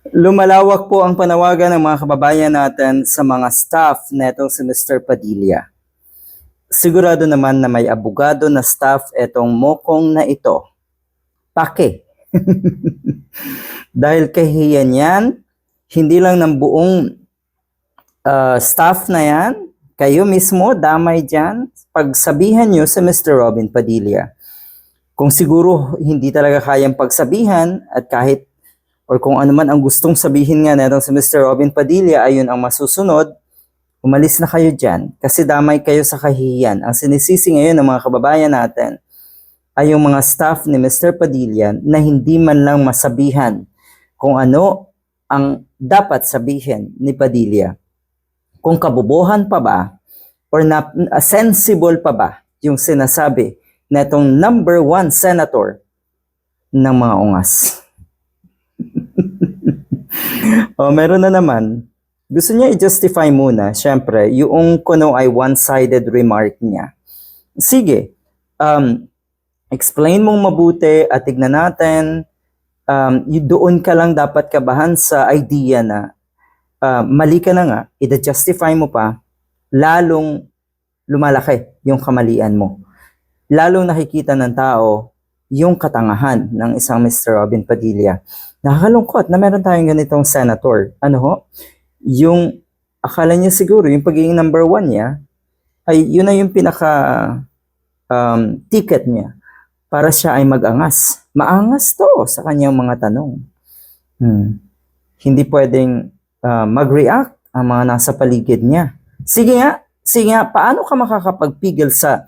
Lumalawak po ang panawagan ng mga kababayan natin sa mga staff netong si Mr. Padilla. Sigurado naman na may abogado na staff etong mokong na ito. Pake. Dahil kahiyan yan, hindi lang ng buong staff na yan, kayo mismo damay dyan, pagsabihan nyo sa Mr. Robin Padilla. Kung siguro hindi talaga kayang pagsabihan at kahit or kung ano man ang gustong sabihin nga netong si Mr. Robin Padilla ayun ang masusunod, umalis na kayo dyan kasi damay kayo sa kahihiyan. Ang sinisisi ngayon ng mga kababayan natin ay yung mga staff ni Mr. Padilla na hindi man lang masabihan kung ano ang dapat sabihin ni Padilla. Kung kabobohan pa ba or sensible pa ba yung sinasabi na itong number 1 senator ng mga ungas. Meron na naman. Gusto niya i-justify muna, syempre, yung kuno ay one-sided remark niya. Sige, explain mong mabuti at tignan natin, doon ka lang dapat kabahan sa idea na mali ka na nga, i-justify mo pa, lalong lumalaki yung kamalian mo. Lalong nakikita ng tao yung katangahan ng isang Mr. Robin Padilla. Nakakalungkot na meron tayong ganitong senator. Ano ho? Yung akala niya siguro, yung pagiging number 1 niya, ay yun na yung pinaka ticket niya para siya ay mag-angas. Maangas to sa kanyang mga tanong. Hindi pwedeng mag-react ang mga nasa paligid niya. Sige nga, paano ka makakapagpigil sa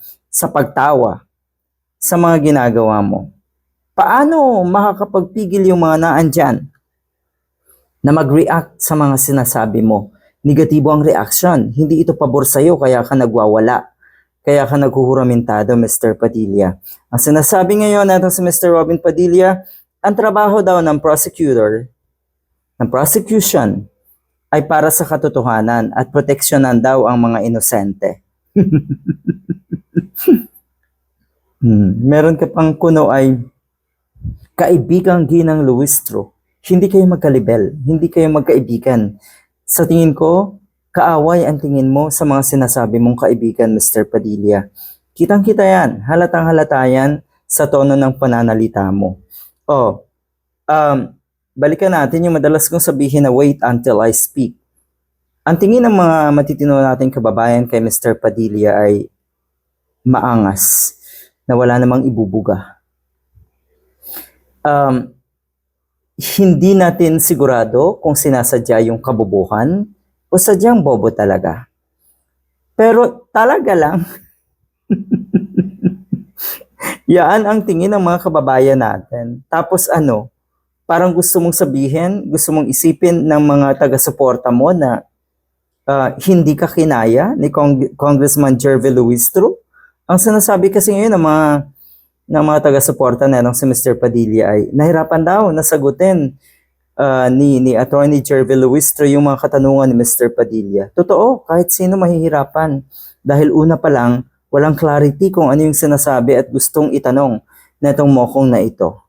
pagtawa sa mga ginagawa mo? Paano makakapagpigil yung mga naandyan na mag-react sa mga sinasabi mo? Negatibo ang reaction. Hindi ito pabor sa'yo, kaya ka nagwawala. Kaya ka naghuhuramentado, Mr. Padilla. Ang sinasabi ngayon natin si Mr. Robin Padilla, ang trabaho daw ng prosecutor, ng prosecution, ay para sa katotohanan at proteksyonan daw ang mga inosente. Meron ka pang kuno ay kaibigang Ginang Luistro. Hindi kayo magkalibel, hindi kayo magkaibigan. Sa tingin ko, kaaway ang tingin mo sa mga sinasabi mong kaibigan, Mr. Padilla. Kitang-kita yan, halatang-halata yan sa tono ng pananalita mo. Balikan natin yung madalas kong sabihin na wait until I speak. Ang tingin ng mga matitino nating kababayan kay Mr. Padilla ay maangas na wala namang ibubuga. Hindi natin sigurado kung sinasadya yung kabobohan o sadyang bobo talaga. Pero talaga lang, yan ang tingin ng mga kababayan natin. Tapos parang gusto mong sabihin, gusto mong isipin ng mga taga-suporta mo na hindi ka kinaya ni Congressman Jervy Luistro. Ang sinasabi kasi ngayon ng mga taga-suporta na si Mr. Padilla ay nahirapan daw na sagutin ni Attorney Jervy Luistro yung mga katanungan ni Mr. Padilla. Totoo, kahit sino mahihirapan. Dahil una pa lang, walang clarity kung ano yung sinasabi at gustong itanong na itong mokong na ito.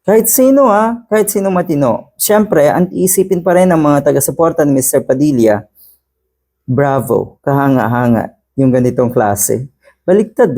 Kahit sino kahit sino matino. Siyempre, ang iisipin pa rin ng mga taga-suporta ni Mr. Padilla, bravo, kahanga-hanga yung ganitong klase. Baliktad